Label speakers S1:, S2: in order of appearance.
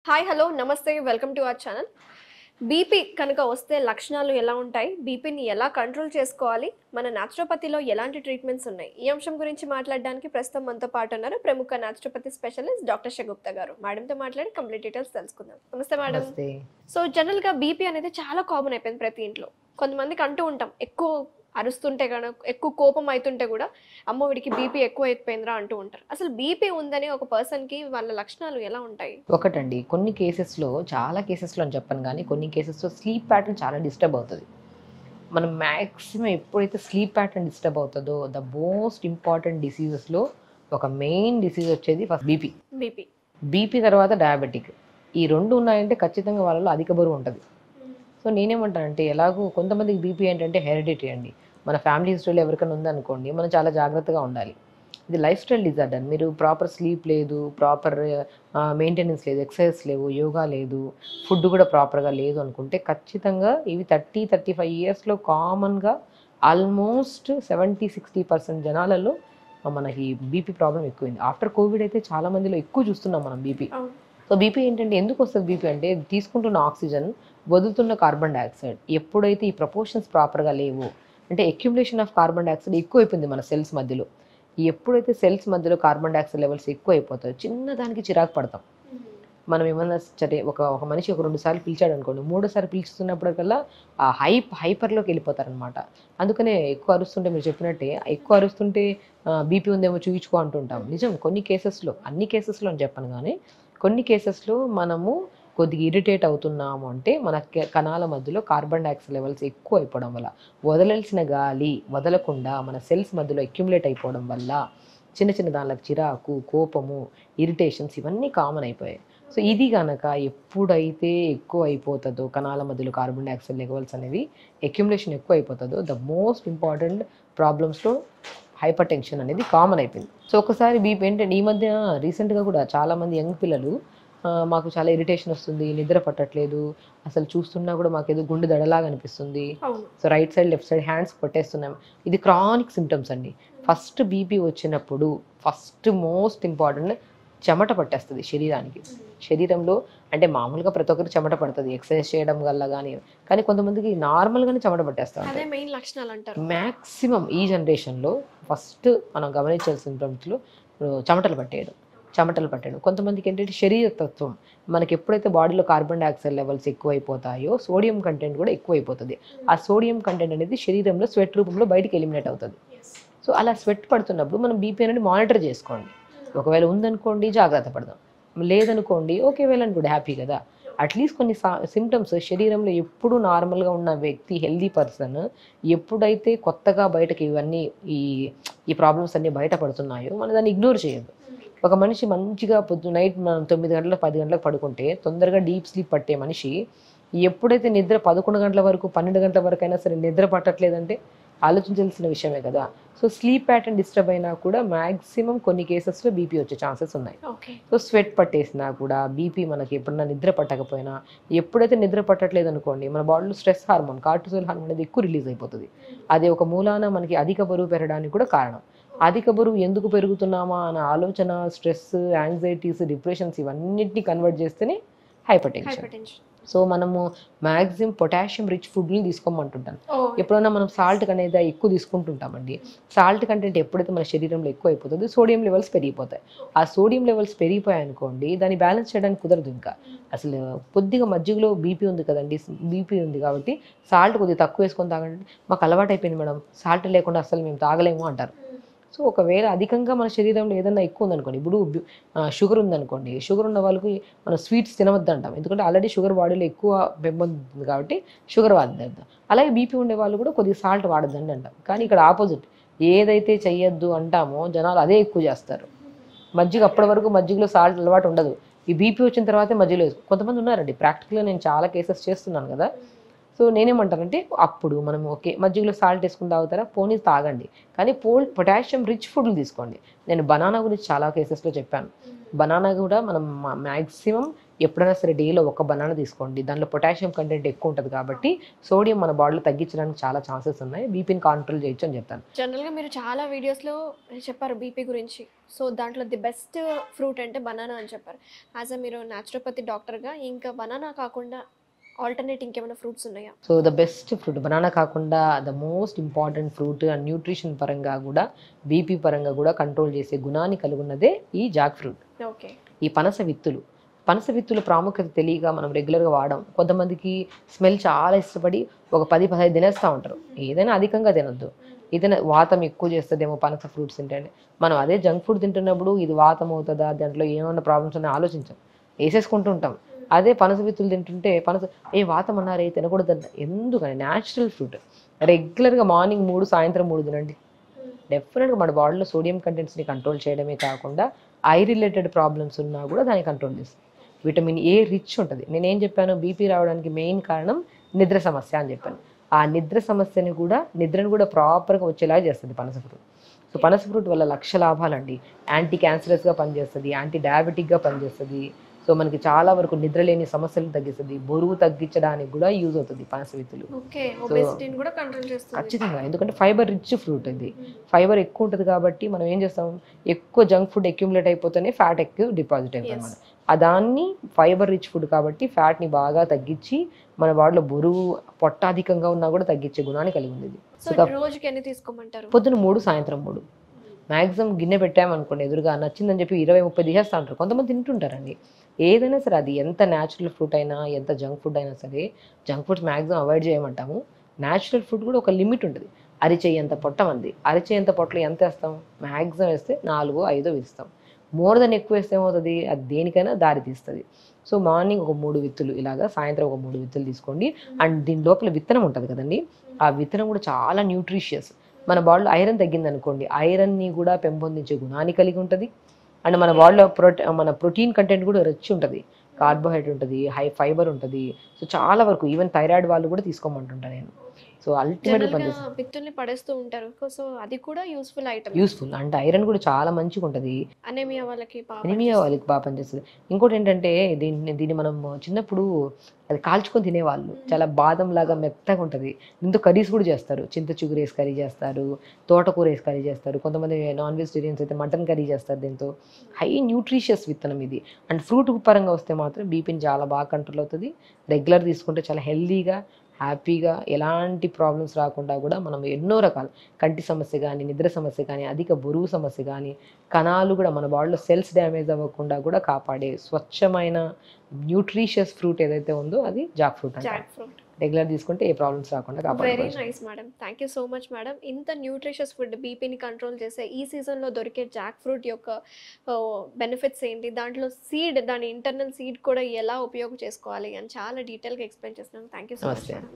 S1: Hi hello నమస్తే welcome to our channel. BP కనుక వస్తే లక్షణాలు ఎలా ఉంటాయి, బీపీని ఎలా కంట్రోల్ చేసుకోవాలి, మన న్యాచురోపతిలో ఎలాంటి ట్రీట్మెంట్స్ ఉన్నాయి, ఈ అంశం గురించి మాట్లాడడానికి ప్రస్తుతం మనతో పాటు ఉన్నారు ప్రముఖ న్యాచురోపతి స్పెషలిస్ట్ డాక్టర్ షగుప్తా గారు. మేడంతో మాట్లాడి కంప్లీట్ డీటెయిల్స్ తెలుసుకుందాం. నమస్తే మేడం.
S2: నమస్తే.
S1: సో జనరల్గా బీపీ అనేది చాలా కామన్ అయిపోయింది ప్రతి ఇంట్లో. కొంతమందికి అంటూ ఉంటాం, ఎక్కువ అరుస్తుంటే కనుక, ఎక్కువ కోపం అవుతుంటే కూడా అమ్మో వీడికి బీపీ ఎక్కువ అయిపోయిందిరా అంటూ ఉంటారు. అసలు బీపీ ఉందని ఒక పర్సన్కి వాళ్ళ లక్షణాలు ఎలా ఉంటాయి?
S2: ఒకటండి, కొన్ని కేసెస్లో, చాలా కేసెస్లో అని చెప్పను కానీ కొన్ని కేసెస్లో స్లీప్ ప్యాటర్న్ చాలా డిస్టర్బ్ అవుతుంది. మనం మ్యాక్సిమం ఎప్పుడైతే స్లీప్ ప్యాటర్న్ డిస్టర్బ్ అవుతుందో ద మోస్ట్ ఇంపార్టెంట్ డిసీజెస్లో ఒక మెయిన్ డిసీజ్ వచ్చేది ఫస్ట్ బీపీ.
S1: బీపీ
S2: బీపీ తర్వాత డయాబెటిక్. ఈ రెండు ఉన్నాయంటే ఖచ్చితంగా వాళ్ళలో అధిక బరువు ఉంటుంది. సో నేనేమంటానంటే, ఎలాగో కొంతమందికి బీపీ ఏంటంటే హెరిడిటరీ అండి. మన ఫ్యామిలీ హిస్టరీలో ఎవరికైనా ఉందనుకోండి, మనం చాలా జాగ్రత్తగా ఉండాలి. ఇది లైఫ్ స్టైల్ డిజార్డర్. మీరు ప్రాపర్ స్లీప్ లేదు, ప్రాపర్ మెయింటెనెన్స్ లేదు, ఎక్సర్సైజ్ లేవు, యోగా లేదు, ఫుడ్ కూడా ప్రాపర్గా లేదు అనుకుంటే ఖచ్చితంగా ఇవి 30-35 ఇయర్స్లో కామన్గా ఆల్మోస్ట్ 70-60% జనాలలో మనకి బీపీ ప్రాబ్లం ఎక్కువైంది. ఆఫ్టర్ కోవిడ్ అయితే చాలా మందిలో ఎక్కువ చూస్తున్నాం మనం బీపీ. సో బీపీ ఏంటంటే, ఎందుకు వస్తుంది బీపీ అంటే, తీసుకుంటున్న ఆక్సిజన్, వదులుతున్న కార్బన్ డైఆక్సైడ్ ఎప్పుడైతే ఈ ప్రపోర్షన్స్ ప్రాపర్గా లేవు, అంటే అక్యుములేషన్ ఆఫ్ కార్బన్ డైఆక్సైడ్ ఎక్కువ అయిపోయింది మన సెల్స్ మధ్యలో. ఎప్పుడైతే సెల్స్ మధ్యలో కార్బన్ డైఆక్సైడ్ లెవెల్స్ ఎక్కువ అయిపోతాయో చిన్నదానికి చిరాకు పడతాం. మనం ఏమన్నా సరే ఒక మనిషి ఒక 2 సార్లు పిలిచాడు అనుకోండి, 3సారి పిలుస్తున్నప్పటికల్లా ఆ హైపర్లోకి వెళ్ళిపోతారనమాట. అందుకనే ఎక్కువ అరుస్తుంటే, మీరు చెప్పినట్టే ఎక్కువ అరుస్తుంటే బీపీ ఉందేమో చూయించుకో అంటుంటాం. నిజం, కొన్ని కేసెస్లో, అన్ని కేసెస్లో అని చెప్పను కానీ కొన్ని కేసెస్లో మనము కొద్దిగా ఇరిటేట్ అవుతున్నాము అంటే మన కణాల మధ్యలో కార్బన్ డైఆక్సైడ్ లెవెల్స్ ఎక్కువ అయిపోవడం వల్ల, వదలాల్సిన గాలి వదలకుండా మన సెల్స్ మధ్యలో అక్యుములేట్ అయిపోవడం వల్ల చిన్న చిన్న దానిలకు చిరాకు, కోపము, ఇరిటేషన్స్ ఇవన్నీ కామన్ అయిపోయాయి. సో ఇది కనుక ఎప్పుడైతే ఎక్కువ అయిపోతుందో, కణాల మధ్యలో కార్బన్ డైఆక్సైడ్ లెవెల్స్ అనేవి అక్యుములేషన్ ఎక్కువ అయిపోతుందో, ద మోస్ట్ ఇంపార్టెంట్ ప్రాబ్లమ్స్లో హైపర్ టెన్షన్ అనేది కామన్ అయిపోయింది. సో ఒకసారి బీపీ ఏంటంటే, ఈ మధ్య రీసెంట్గా కూడా చాలామంది యంగ్ పిల్లలు మాకు చాలా ఇరిటేషన్ వస్తుంది, నిద్ర పట్టట్లేదు, అసలు చూస్తున్నా కూడా మాకు ఏదో గుండె దడలాగా అనిపిస్తుంది, so right side left side hands కొట్టేస్తున్నాం. ఇది క్రానిక్ సిమ్టమ్స్ అండి. ఫస్ట్ బీపీ వచ్చినప్పుడు ఫస్ట్ మోస్ట్ ఇంపార్టెంట్ చెమట పట్టేస్తుంది శరీరానికి. శరీరంలో అంటే మామూలుగా ప్రతి ఒక్కరికి చెమట పడుతుంది ఎక్సర్సైజ్ చేయడం వల్ల కానీ కొంతమందికి నార్మల్గానే చెమట పట్టేస్తాం.
S1: అదే మెయిన్ లక్షణాలు అంటారు.
S2: మ్యాక్సిమం ఈ జనరేషన్లో ఫస్ట్ మనం గమనించాల్సిన సిమ్టమ్స్లో చెమటలు పట్టేయడం. కొంతమందికి ఏంటంటే శరీరతత్వం, మనకి ఎప్పుడైతే బాడీలో కార్బన్ డైఆక్సైడ్ లెవెల్స్ ఎక్కువైపోతాయో సోడియం కంటెంట్ కూడా ఎక్కువైపోతుంది. ఆ సోడియం కంటెంట్ అనేది శరీరంలో స్వెట్ రూపంలో బయటికి ఎలిమినేట్ అవుతుంది. సో అలా స్వెట్ పడుతున్నప్పుడు మనం బీపీ అనేది మానిటర్ చేసుకోండి. ఒకవేళ ఉందనుకోండి జాగ్రత్త పడదాం, లేదనుకోండి okay well and good, happy కదా. అట్లీస్ట్ కొన్ని సిమ్టమ్స్ శరీరంలో ఎప్పుడు నార్మల్గా ఉన్న వ్యక్తి, హెల్దీ పర్సన్ ఎప్పుడైతే కొత్తగా బయటకి ఇవన్నీ ఈ ప్రాబ్లమ్స్ అన్నీ బయటపడుతున్నాయో మనం దాన్ని ఇగ్నోర్ చేయొద్దు. ఒక మనిషి మంచిగా నైట్ మనం 9 గంటలకు 10 గంటలకు పడుకుంటే తొందరగా డీప్ స్లీప్ పట్టే మనిషి ఎప్పుడైతే నిద్ర 11 గంటల వరకు 12 గంటల వరకు అయినా సరే నిద్ర పట్టట్లేదంటే ఆలోచించాల్సిన విషయమే కదా. సో స్లీప్ ప్యాటర్న్ డిస్టర్బ్ అయినా కూడా మ్యాక్సిమం కొన్ని కేసెస్లో బీపీ వచ్చే ఛాన్సెస్ ఉన్నాయి. సో స్వెట్ పట్టేసినా కూడా బీపీ, మనకి ఎప్పుడన్నా నిద్ర పట్టకపోయినా, ఎప్పుడైతే నిద్ర పట్టట్లేదు అనుకోండి మన బాడీలో స్ట్రెస్ హార్మోన్, కార్టిసోల్ హార్మోన్ అనేది ఎక్కువ రిలీజ్ అయిపోతుంది. అది ఒక మూలాన మనకి అధిక బరువు పెరగడానికి కూడా కారణం. అధిక బరువు ఎందుకు పెరుగుతున్నామా అన్న ఆలోచన, స్ట్రెస్, యాంగ్జైటీస్, డిప్రెషన్స్ ఇవన్నిటిని కన్వర్ట్ చేస్తేనే హైపర్ టెన్షన్. సో మనము మ్యాక్సిమం పొటాషియం రిచ్ ఫుడ్ని తీసుకోమంటుంటాను. ఎప్పుడైనా మనం సాల్ట్ అనేది ఎక్కువ తీసుకుంటుంటామండి. సాల్ట్ కంటెంట్ ఎప్పుడైతే మన శరీరంలో ఎక్కువ అయిపోతుందో సోడియం లెవెల్స్ పెరిగిపోతాయి. ఆ సోడియం లెవెల్స్ పెరిగిపోయాయి అనుకోండి, దాన్ని బ్యాలెన్స్ చేయడానికి కుదరదు. ఇంకా అసలు కొద్దిగా మజ్జిగలో బీపీ ఉంది కదండి, బీపీ ఉంది కాబట్టి సాల్ట్ కొద్దిగా తక్కువ వేసుకొని తాగండి. మాకు అలవాటు అయిపోయింది మేడం, సాల్ట్ లేకుండా అసలు మేము తాగలేము అంటారు. సో ఒకవేళ అధికంగా మన శరీరంలో ఏదైనా ఎక్కువ ఉందనుకోండి, ఇప్పుడు షుగర్ ఉందనుకోండి, షుగర్ ఉన్న వాళ్ళకి మనం స్వీట్స్ తినవద్దు అంటాం, ఎందుకంటే ఆల్రెడీ షుగర్ బాడీలో ఎక్కువ పెంపొందుతుంది కాబట్టి షుగర్ వాడద్దు. అలాగే బీపీ ఉండే వాళ్ళు కూడా కొద్దిగా సాల్ట్ వాడద్దండి అంటాం. కానీ ఇక్కడ ఆపోజిట్, ఏదైతే చెయ్యొద్దు అంటామో జనాలు అదే ఎక్కువ చేస్తారు. మజ్జిగ అప్పటి వరకు మజ్జిగలో సాల్ట్ అలవాటు ఉండదు, ఈ బీపీ వచ్చిన తర్వాతే మజ్జిగలో కొంతమంది ఉన్నారండి. ప్రాక్టికల్గా నేను చాలా కేసెస్ చేస్తున్నాను కదా. సో నేనేమంటానంటే, అప్పుడు మనం ఓకే మజ్జిగలో సాల్ట్ వేసుకుని తాగుతారా, పోనీ తాగండి, కానీ పొటాషియం రిచ్ ఫుడ్లు తీసుకోండి. నేను బనానా గురించి చాలా కేసెస్లో చెప్పాను. బనానా కూడా మనం మ్యాక్సిమం ఎప్పుడైనా సరే డేలో ఒక బనానా తీసుకోండి, దానిలో పొటాషియం కంటెంట్ ఎక్కువ ఉంటుంది కాబట్టి సోడియం మన బాడీలో తగ్గించడానికి చాలా ఛాన్సెస్ ఉన్నాయి, బీపీని కంట్రోల్ చేయొచ్చు అని చెప్తాను.
S1: జనరల్గా మీరు చాలా వీడియోస్లో చెప్పారు బీపీ గురించి. సో దాంట్లో ది బెస్ట్ ఫ్రూట్ అంటే బనానా అని చెప్పారు. యాజ్ అ మీరు న్యాచురోపతి డాక్టర్గా ఇంకా బనానా కాకుండా ఆల్టర్నేట్ ఇంకేమైనా ఫ్రూట్స్ ఉన్నాయా?
S2: So the best fruit banana కాకుండా the most important fruit and nutrition పరంగా కూడా బీపీ పరంగా కూడా కంట్రోల్ చేసే గుణాన్ని కలిగి ఉన్నదే ఈ జాక్ ఫ్రూట్.
S1: ఓకే.
S2: ఈ పనస విత్తుల ప్రాముఖ్యత తెలియక మనం రెగ్యులర్గా వాడడం. కొంతమందికి స్మెల్ చాలా ఇష్టపడి ఒక 10-15 తినేస్తూ ఉంటారు. ఏదైనా అధికంగా తినొద్దు, ఏదైనా వాతం ఎక్కువ చేస్తుందేమో పనస ఫ్రూట్స్ తింటే. మనం అదే జంక్ ఫుడ్ తింటున్నప్పుడు ఇది వాతం అవుతుందా, దాంట్లో ఏమన్నా ప్రాబ్లమ్స్ ఉన్నాయో ఆలోచించాం, వేసేసుకుంటూ ఉంటాం. అదే పనస విత్తులు తింటుంటే వాతం అన్నారే తినకూడదంట. ఎందుకని? Natural fruit. రెగ్యులర్గా మార్నింగ్ 3 సాయంత్రం 3 తినండి. డెఫినెట్గా మన బాడీలో సోడియం కంటెంట్స్ని కంట్రోల్ చేయడమే కాకుండా ఐ రిలేటెడ్ ప్రాబ్లమ్స్ ఉన్నా కూడా దాన్ని కంట్రోల్ చేస్తుంది. విటమిన్ ఏ రిచ్ ఉంటుంది. నేనేం చెప్పాను, బీపీ రావడానికి మెయిన్ కారణం నిద్ర సమస్య అని చెప్పాను. ఆ నిద్రను కూడా ప్రాపర్గా వచ్చేలా చేస్తుంది పనస ఫ్రూట్. సో పనస ఫ్రూట్ వల్ల లక్ష లాభాలండి. యాంటీ క్యాన్సరస్గా పనిచేస్తుంది, యాంటీ డయాబెటిక్గా పనిచేస్తుంది. సో మనకి చాలా వరకు నిద్రలేని సమస్యలు తగ్గిస్తుంది, బరువు తగ్గించడానికి కూడా యూజ్ అవుతుంది పనస విత్తులు. ఖచ్చితంగా, ఎందుకంటే ఫైబర్ రిచ్ ఫ్రూట్ ఇది. ఫైబర్ ఎక్కువ ఉంటుంది కాబట్టి మనం ఏం చేస్తాం, ఎక్కువ జంక్ ఫుడ్ అక్యుములేట్ అయిపోతేనే ఫ్యాట్ ఎక్కువ డిపాజిట్ అయిపోతుంది. దాన్ని ఫైబర్ రిచ్ ఫుడ్ కాబట్టి ఫ్యాట్ని బాగా తగ్గించి మన బాడీలో బరువు పొట్ట అధికంగా ఉన్నా కూడా తగ్గించే గుణాన్ని కలిగి ఉంది.
S1: సో రోజుకి ఎన్ని తీసుకోమంటారు?
S2: పొద్దున 3 సాయంత్రం 3. మ్యాక్సిమం గిన్నె పెట్టామనుకోండి ఎదురుగా, నచ్చిందని చెప్పి 20-30 తీసేస్తూ ఉంటారు. కొంతమంది తింటుంటారండి. ఏదైనా సరే, అది ఎంత న్యాచురల్ ఫ్రూట్ అయినా ఎంత జంక్ ఫుడ్ అయినా సరే, జంక్ ఫుడ్స్ మ్యాక్సిమం అవాయిడ్ చేయమంటాము. న్యాచురల్ ఫుడ్ కూడా ఒక లిమిట్ ఉంటుంది. అరిచేయంత పొట్ట మంది, అరిచేయంత పొట్టలో ఎంత వేస్తాం, మ్యాక్సిమం వేస్తే 4-5 వేస్తాం. మోర్ దెన్ ఎక్కువ వేస్తే ఏమవుతుంది, అది దేనికైనా దారి తీస్తుంది. సో మార్నింగ్ ఒక 3 విత్తులు ఇలాగా, సాయంత్రం ఒక 3 విత్తులు తీసుకోండి. అండ్ దీని లోపల విత్తనం ఉంటుంది కదండి, ఆ విత్తనం కూడా చాలా న్యూట్రిషియస్. మన బాడీలో ఐరన్ తగ్గింది అనుకోండి, ఐరన్ని కూడా పెంపొందించే గుణాన్ని కలిగి ఉంటుంది. అండ్ మన బాడీలో మన ప్రోటీన్ కంటెంట్ కూడా రిచ్ ఉంటుంది, కార్బోహైడ్రేట్ ఉంటుంది, హై ఫైబర్ ఉంటుంది. సో చాలా వరకు ఈవెన్ థైరాయిడ్ వాళ్ళు కూడా తీసుకోమంటుంటాను నేను. సో అల్టిమేట్గా పనిచేస్తుంది.
S1: విత్తుల్ని పడేస్తూ ఉంటారు, సో అది కూడా యూస్ఫుల్ ఐటమ్.
S2: యూస్ఫుల్ అంటే ఐరన్ కూడా చాలా మంచిగా ఉంటుంది.
S1: అనేమియా వాళ్ళకి
S2: బాగా పనిచేస్తుంది. ఇంకోటి ఏంటంటే దీన్ని మనం చిన్నప్పుడు అది కాల్చుకొని తినేవాళ్ళు, చాలా బాదం లాగా మెత్తగా ఉంటుంది. దీంతో కర్రీస్ కూడా చేస్తారు, చింత చిగురు వేసి కర్రీ చేస్తారు, తోటకూర వేసి కర్రీ చేస్తారు. కొంతమంది నాన్ వెజిటేరియన్స్ అయితే మటన్ కర్రీ చేస్తారు దీంతో. హై న్యూట్రిషియస్ విత్తనం ఇది. అండ్ ఫ్రూట్ పరంగా వస్తే మాత్రం బీపీని చాలా బాగా కంట్రోల్ అవుతుంది. రెగ్యులర్ తీసుకుంటే చాలా హెల్దీగా హ్యాపీగా ఎలాంటి ప్రాబ్లమ్స్ రాకుండా కూడా మనం ఎన్నో రకాల కంటి సమస్య కానీ, నిద్ర సమస్య కానీ, అధిక బరువు సమస్య కానీ, కణాలు కూడా మన బాడీలో సెల్స్ డ్యామేజ్ అవ్వకుండా కూడా కాపాడే స్వచ్ఛమైన న్యూట్రిషియస్ ఫ్రూట్ ఏదైతే ఉందో అది జాక్ ఫ్రూట్ అంటారు. రెగ్యులర్ తీసుకుంటే ఏ ప్రాబ్లమ్స్ రాకుండా కాపాడుకోవచ్చు.
S1: Very nice madam, thank you so much madam. ఇంత న్యూట్రిషియస్ ఫుడ్ బీపీని కంట్రోల్ చేసే ఈ సీజన్లో దొరికే జాక్ ఫ్రూట్ యొక్క బెనిఫిట్స్ ఏంటి, దాంట్లో దాని ఇంటర్నల్ సీడ్ కూడా ఎలా ఉపయోగం చేసుకోవాలి అని చాలా డీటెయిల్గా ఎక్స్ప్లెయిన్ చేస్తున్నాను. Thank you so much.